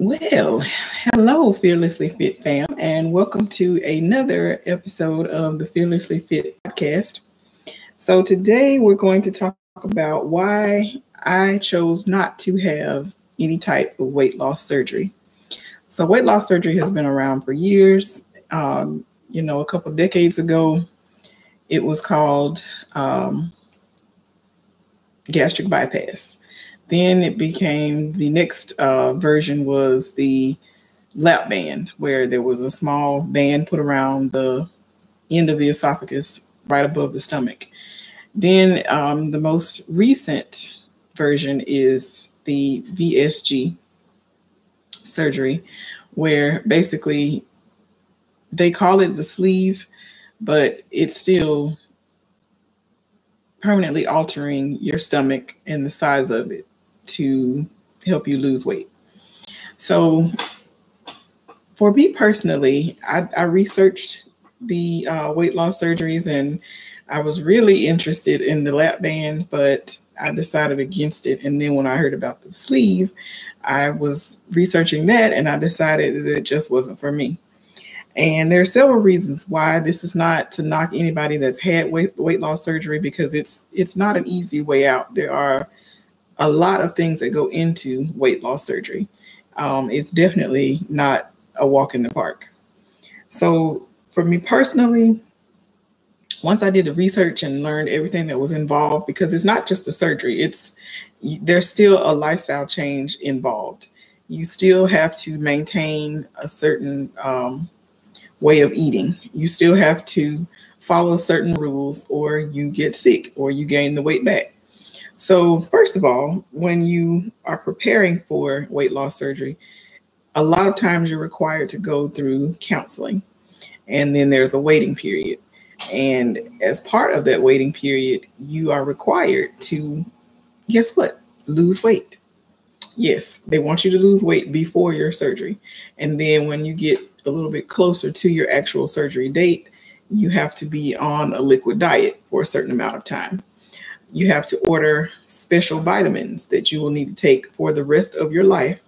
Well, hello, Fearlessly Fit fam, and welcome to another episode of the Fearlessly Fit podcast. So, today we're going to talk about why I chose not to have any type of weight loss surgery. So, weight loss surgery has been around for years. A couple decades ago, it was called gastric bypass. Then it became the next version was the lap band, where there was a small band put around the end of the esophagus right above the stomach. Then the most recent version is the VSG surgery, where basically they call it the sleeve, but it's still permanently altering your stomach and the size of it to help you lose weight. So for me personally, I researched the weight loss surgeries, and I was really interested in the lap band, but I decided against it. And then when I heard about the sleeve, I was researching that, and I decided that it just wasn't for me. And there are several reasons why. This is not to knock anybody that's had weight loss surgery, because it's not an easy way out. There are a lot of things that go into weight loss surgery. It's definitely not a walk in the park. So for me personally, once I did the research and learned everything that was involved, because it's not just the surgery, there's still a lifestyle change involved. You still have to maintain a certain way of eating. You still have to follow certain rules, or you get sick, or you gain the weight back. So first of all, when you are preparing for weight loss surgery, a lot of times you're required to go through counseling, and then there's a waiting period. And as part of that waiting period, you are required to, guess what? Lose weight. Yes, they want you to lose weight before your surgery. And then when you get a little bit closer to your actual surgery date, you have to be on a liquid diet for a certain amount of time. You have to order special vitamins that you will need to take for the rest of your life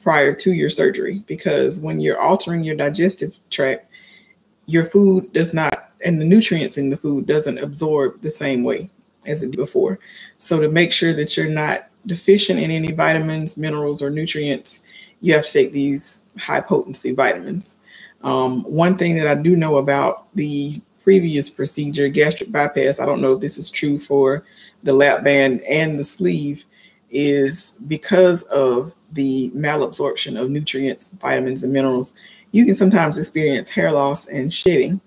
prior to your surgery, because when you're altering your digestive tract, your food does not, and the nutrients in the food doesn't absorb the same way as it did before. So to make sure that you're not deficient in any vitamins, minerals, or nutrients, you have to take these high potency vitamins. One thing that I do know about the previous procedure, gastric bypass, I don't know if this is true for the lap band and the sleeve, is because of the malabsorption of nutrients, vitamins, and minerals, you can sometimes experience hair loss and shedding,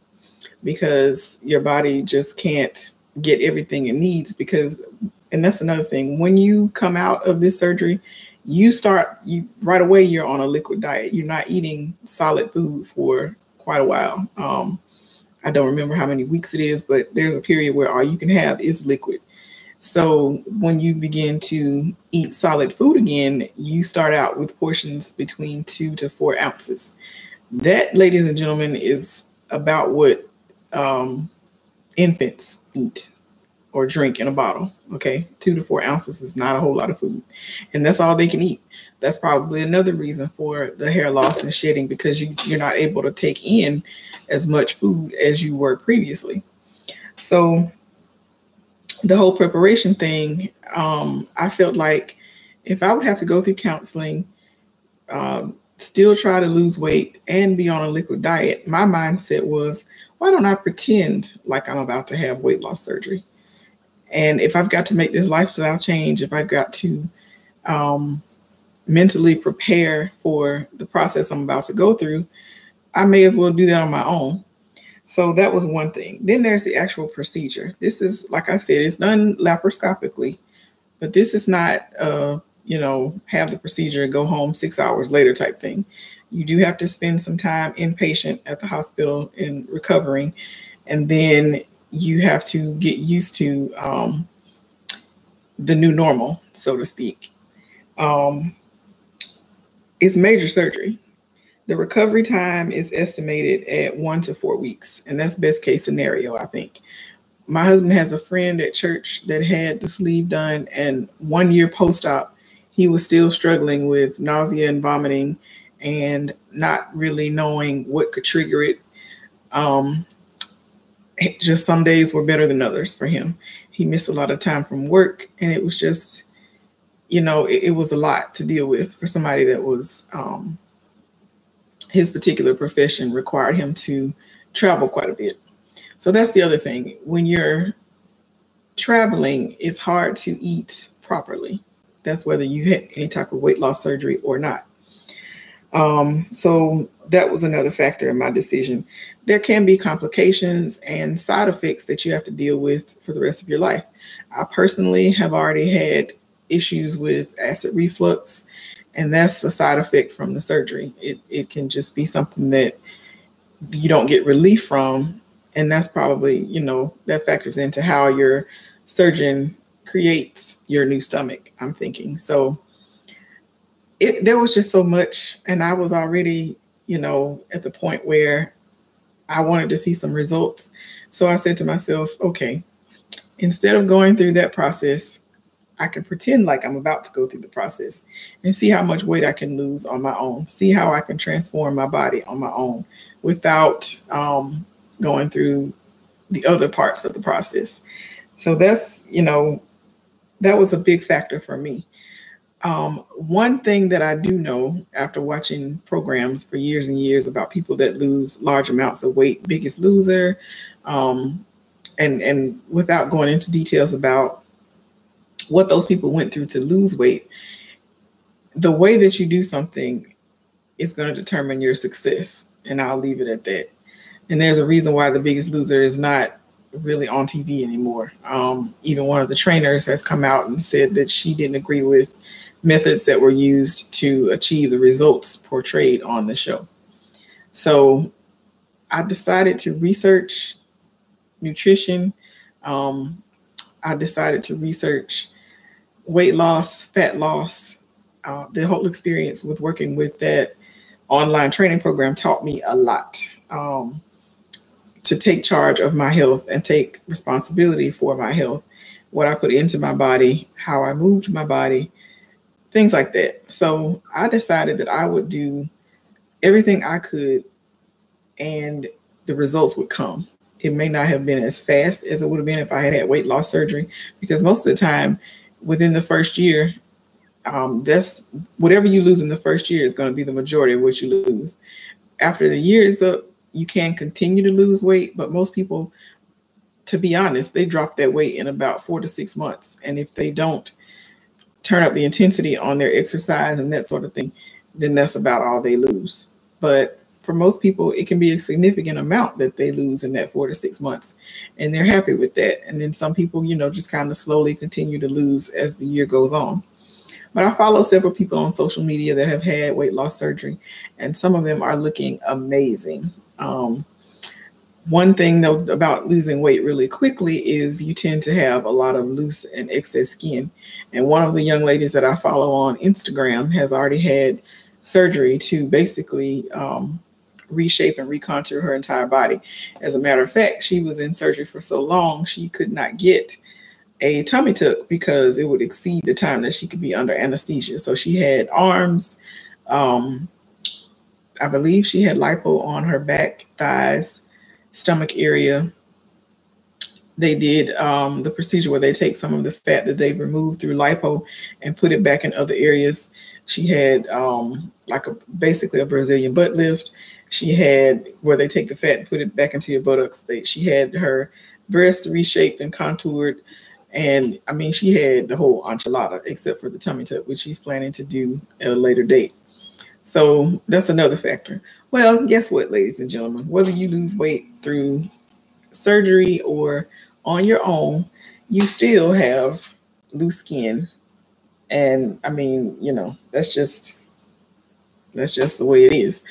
because your body just can't get everything it needs. And that's another thing. When you come out of this surgery, you right away, you're on a liquid diet. You're not eating solid food for quite a while. I don't remember how many weeks it is, but there's a period where all you can have is liquid. So when you begin to eat solid food again, you start out with portions between 2 to 4 ounces. That, ladies and gentlemen, is about what infants eat or drink in a bottle. Okay, 2 to 4 ounces is not a whole lot of food, and that's all they can eat. That's probably another reason for the hair loss and shedding, because you're not able to take in as much food as you were previously. So the whole preparation thing, I felt like if I would have to go through counseling, still try to lose weight, and be on a liquid diet, my mindset was, why don't I pretend like I'm about to have weight loss surgery? And if I've got to make this lifestyle change, if I've got to mentally prepare for the process I'm about to go through, I may as well do that on my own. So that was one thing. Then there's the actual procedure. This is, like I said, it's done laparoscopically, but this is not, have the procedure and go home 6 hours later type thing. You do have to spend some time inpatient at the hospital in recovering, and then you have to get used to the new normal, so to speak. It's major surgery. The recovery time is estimated at 1 to 4 weeks, and that's best case scenario, I think. My husband has a friend at church that had the sleeve done, and 1 year post-op, he was still struggling with nausea and vomiting and not really knowing what could trigger it. Just some days were better than others for him. He missed a lot of time from work, and it was just, it was a lot to deal with for somebody that was, his particular profession required him to travel quite a bit. So that's the other thing. When you're traveling, it's hard to eat properly. That's whether you had any type of weight loss surgery or not. So that was another factor in my decision. There can be complications and side effects that you have to deal with for the rest of your life. I personally have already had issues with acid reflux, and that's a side effect from the surgery. It can just be something that you don't get relief from. And that's probably, that factors into how your surgeon creates your new stomach, I'm thinking. So there was just so much. And I was already, at the point where I wanted to see some results. So I said to myself, okay, instead of going through that process, I can pretend like I'm about to go through the process and see how much weight I can lose on my own, see how I can transform my body on my own without going through the other parts of the process. So that's, that was a big factor for me. One thing that I do know after watching programs for years and years about people that lose large amounts of weight, Biggest Loser, and without going into details about what those people went through to lose weight, the way that you do something is going to determine your success. And I'll leave it at that. And there's a reason why The Biggest Loser is not really on TV anymore. Even one of the trainers has come out and said that she didn't agree with methods that were used to achieve the results portrayed on the show. So I decided to research nutrition. I decided to research weight loss, fat loss. The whole experience with working with that online training program taught me a lot. To take charge of my health and take responsibility for my health, what I put into my body, how I moved my body, things like that. So I decided that I would do everything I could and the results would come. It may not have been as fast as it would have been if I had had weight loss surgery, because most of the time within the first year, that's whatever you lose in the first year is going to be the majority of what you lose. After the year is up, you can continue to lose weight, but most people, to be honest, they drop that weight in about 4 to 6 months. And if they don't turn up the intensity on their exercise and that sort of thing, then that's about all they lose. But for most people, it can be a significant amount that they lose in that 4 to 6 months, and they're happy with that. And then some people, just kind of slowly continue to lose as the year goes on. But I follow several people on social media that have had weight loss surgery, and some of them are looking amazing. One thing though about losing weight really quickly is you tend to have a lot of loose and excess skin. And one of the young ladies that I follow on Instagram has already had surgery to basically reshape and recontour her entire body. As a matter of fact, she was in surgery for so long, she could not get a tummy tuck because it would exceed the time that she could be under anesthesia. So she had arms, I believe she had lipo on her back, thighs, stomach area. They did the procedure where they take some of the fat that they've removed through lipo and put it back in other areas. She had basically a Brazilian butt lift. She had where they take the fat and put it back into your buttocks. She had her breast reshaped and contoured. And I mean, she had the whole enchilada except for the tummy tuck, which she's planning to do at a later date. So that's another factor. Well, guess what, ladies and gentlemen, whether you lose weight through surgery or on your own, you still have loose skin. And I mean, that's just the way it is.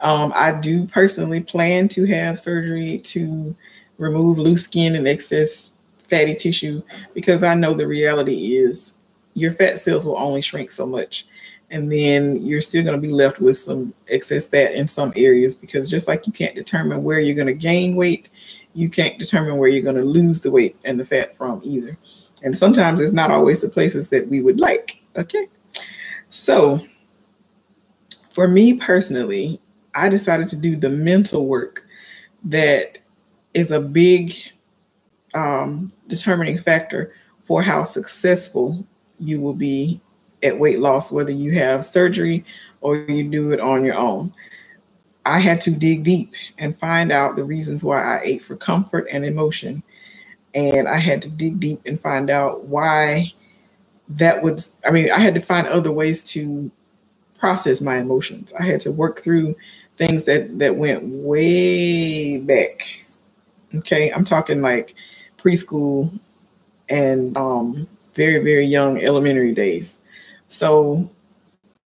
I do personally plan to have surgery to remove loose skin and excess fatty tissue, because I know the reality is your fat cells will only shrink so much. And then you're still going to be left with some excess fat in some areas, because just like you can't determine where you're going to gain weight, you can't determine where you're going to lose the weight and the fat from either. And sometimes it's not always the places that we would like. Okay. So for me personally, I decided to do the mental work that is a big determining factor for how successful you will be at weight loss, whether you have surgery or you do it on your own. I had to dig deep and find out the reasons why I ate for comfort and emotion. And I had to dig deep and find out why I had to find other ways to process my emotions. I had to work through things that went way back. Okay. I'm talking like preschool and very, very young elementary days. So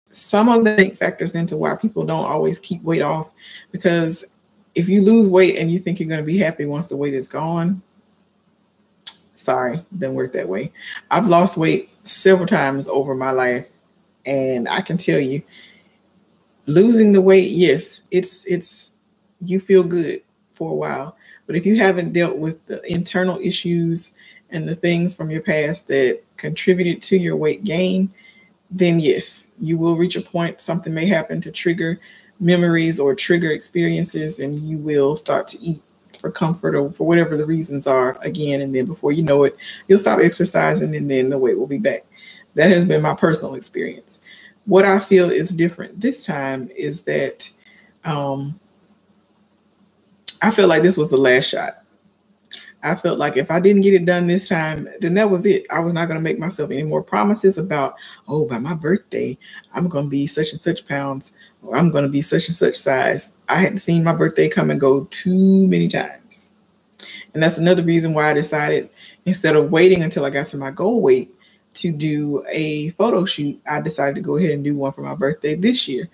some of that factors into why people don't always keep weight off, because if you lose weight and you think you're going to be happy once the weight is gone, sorry, doesn't work that way. I've lost weight several times over my life, and I can tell you, losing the weight, yes, it's you feel good for a while, but if you haven't dealt with the internal issues and the things from your past that contributed to your weight gain, then yes, you will reach a point, something may happen to trigger memories or trigger experiences, and you will start to eat for comfort or for whatever the reasons are again. And then before you know it, you'll stop exercising and then the weight will be back. That has been my personal experience. What I feel is different this time is that I feel like this was the last shot. I felt like if I didn't get it done this time, then that was it. I was not going to make myself any more promises about, oh, by my birthday, I'm going to be such and such pounds, or I'm going to be such and such size. I hadn't seen my birthday come and go too many times. And that's another reason why I decided, instead of waiting until I got to my goal weight to do a photo shoot, I decided to go ahead and do one for my birthday this year.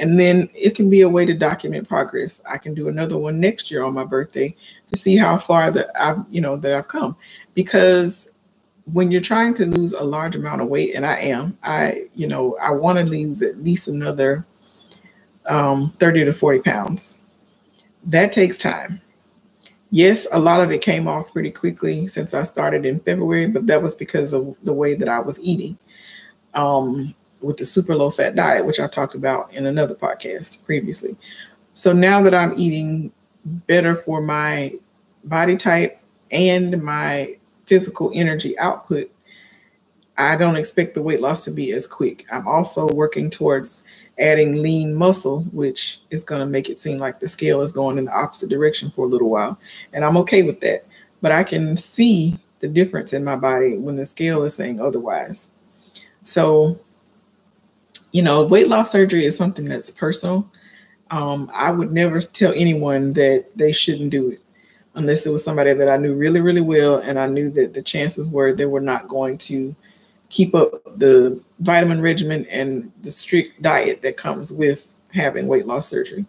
And then it can be a way to document progress. I can do another one next year on my birthday to see how far that I've come. Because when you're trying to lose a large amount of weight, and I want to lose at least another 30 to 40 pounds. That takes time. Yes, a lot of it came off pretty quickly since I started in February, but that was because of the way that I was eating. With the super low fat diet, which I talked about in another podcast previously. So now that I'm eating better for my body type and my physical energy output, I don't expect the weight loss to be as quick. I'm also working towards adding lean muscle, which is going to make it seem like the scale is going in the opposite direction for a little while. And I'm okay with that. But I can see the difference in my body when the scale is saying otherwise. So weight loss surgery is something that's personal. I would never tell anyone that they shouldn't do it unless it was somebody that I knew really, really well, and I knew that the chances were they were not going to keep up the vitamin regimen and the strict diet that comes with having weight loss surgery.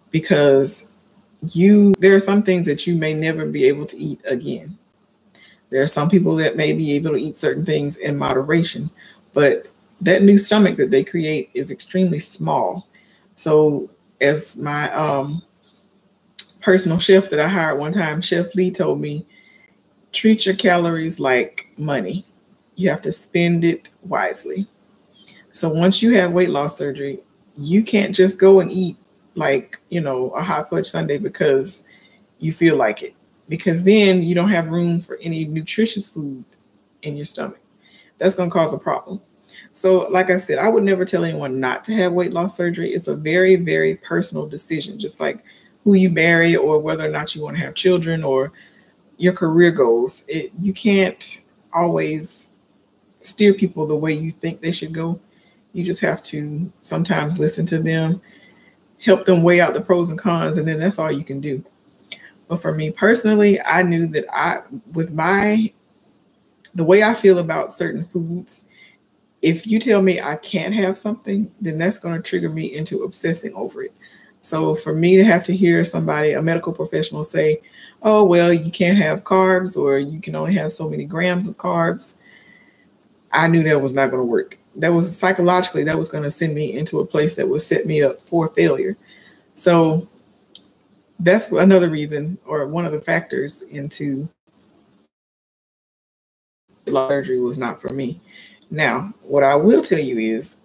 Because there are some things that you may never be able to eat again. There are some people that may be able to eat certain things in moderation, but that new stomach that they create is extremely small. So as my personal chef that I hired one time, Chef Lee, told me, treat your calories like money. You have to spend it wisely. So once you have weight loss surgery, you can't just go and eat like, a hot fudge sundae because you feel like it, because then you don't have room for any nutritious food in your stomach. That's going to cause a problem. So like I said, I would never tell anyone not to have weight loss surgery. It's a very, very personal decision, just like who you marry or whether or not you want to have children or your career goals. You can't always steer people the way you think they should go. You just have to sometimes listen to them, help them weigh out the pros and cons, and then that's all you can do. But for me personally, I knew that the way I feel about certain foods, if you tell me I can't have something, then that's going to trigger me into obsessing over it. So for me to have to hear somebody, a medical professional, say, oh, well, you can't have carbs or you can only have so many grams of carbs, I knew that was not going to work. That was psychologically, that was going to send me into a place that would set me up for failure. So that's another reason, or one of the factors into surgery was not for me. Now, what I will tell you is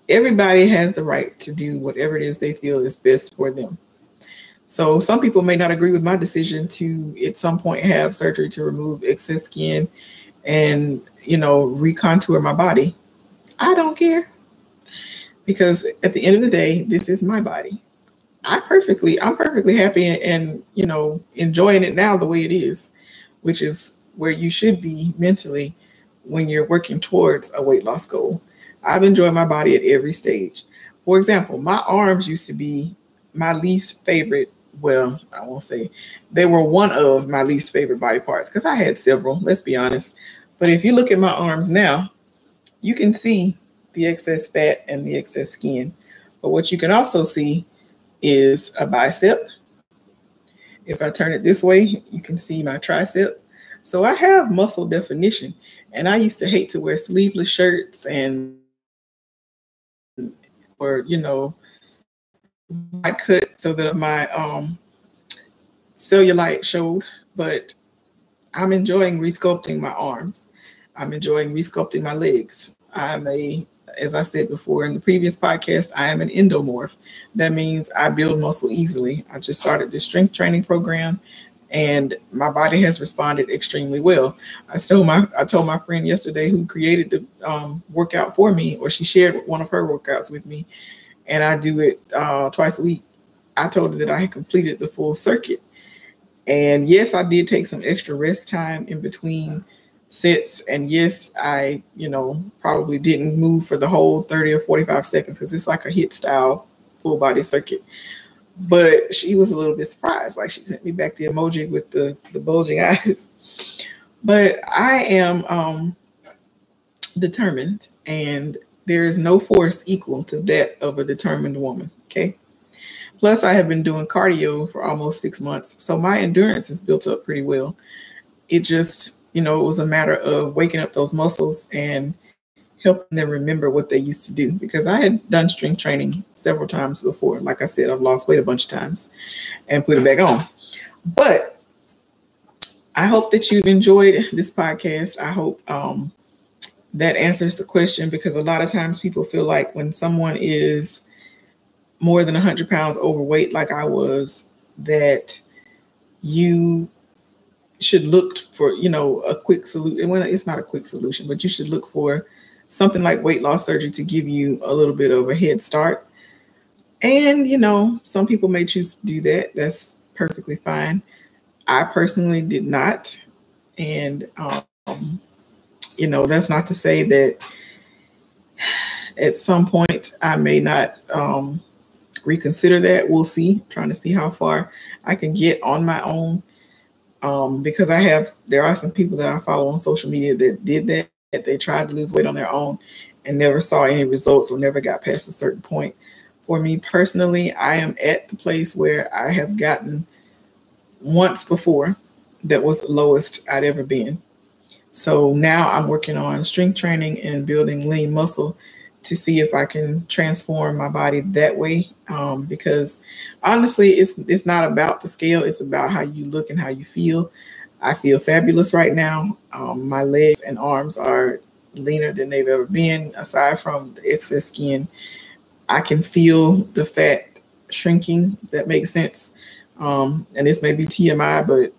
everybody has the right to do whatever it is they feel is best for them. So some people may not agree with my decision to at some point have surgery to remove excess skin and, recontour my body. I don't care, because at the end of the day, this is my body. I'm perfectly happy and, enjoying it now the way it is, which is where you should be mentally when you're working towards a weight loss goal. I've enjoyed my body at every stage. For example, my arms used to be my least favorite. Well, I won't say they were one of my least favorite body parts because I had several, let's be honest. But if you look at my arms now, you can see the excess fat and the excess skin. But what you can also see is a bicep. If I turn it this way, you can see my tricep. So I have muscle definition. And I used to hate to wear sleeveless shirts and, or, I cut so that my cellulite showed. But I'm enjoying resculpting my arms. I'm enjoying resculpting my legs. As I said before in the previous podcast, I am an endomorph. That means I build muscle easily. I just started this strength training program and my body has responded extremely well. I told my friend yesterday who created the workout for me, or she shared one of her workouts with me, and I do it twice a week. I told her that I had completed the full circuit. And yes, I did take some extra rest time in between sets. And yes, I, probably didn't move for the whole 30 or 45 seconds because it's like a HIIT style full body circuit. But she was a little bit surprised. Like, she sent me back the emoji with the bulging eyes. But I am determined, and there is no force equal to that of a determined woman. Okay. Plus, I have been doing cardio for almost 6 months. So my endurance is built up pretty well. It just, it was a matter of waking up those muscles and helping them remember what they used to do. Because I had done strength training several times before. Like I said, I've lost weight a bunch of times and put it back on. But I hope that you've enjoyed this podcast. I hope that answers the question, because a lot of times people feel like when someone is more than 100 pounds overweight, like I was, that you should look for, a quick solution. Well, it's not a quick solution, but you should look for something like weight loss surgery to give you a little bit of a head start. And, some people may choose to do that. That's perfectly fine. I personally did not. And, that's not to say that at some point I may not reconsider that. We'll see. I'm trying to see how far I can get on my own. Because there are some people that I follow on social media that did that. They tried to lose weight on their own and never saw any results or never got past a certain point. For me personally, I am at the place where I have gotten once before that was the lowest I'd ever been. So now I'm working on strength training and building lean muscle to see if I can transform my body that way. Because honestly, it's not about the scale. It's about how you look and how you feel. I feel fabulous right now. My legs and arms are leaner than they've ever been. Aside from the excess skin, I can feel the fat shrinking, if that makes sense. And this may be TMI, but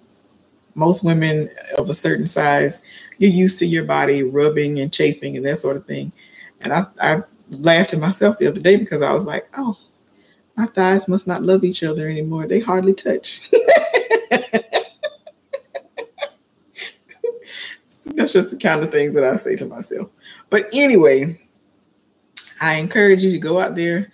most women of a certain size, you're used to your body rubbing and chafing and that sort of thing. And I laughed at myself the other day because I was like, oh, my thighs must not love each other anymore. They hardly touch. That's just the kind of things that I say to myself. But anyway, I encourage you to go out there,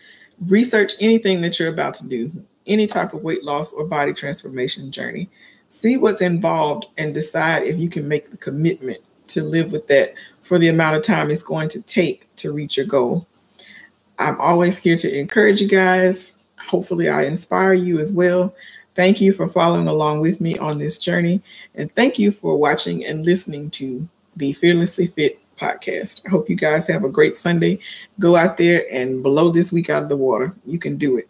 research anything that you're about to do, any type of weight loss or body transformation journey. See what's involved and decide if you can make the commitment to live with that for the amount of time it's going to take to reach your goal. I'm always here to encourage you guys. Hopefully I inspire you as well. Thank you for following along with me on this journey. And thank you for watching and listening to the Fearlessly Fit podcast. I hope you guys have a great Sunday. Go out there and blow this week out of the water. You can do it.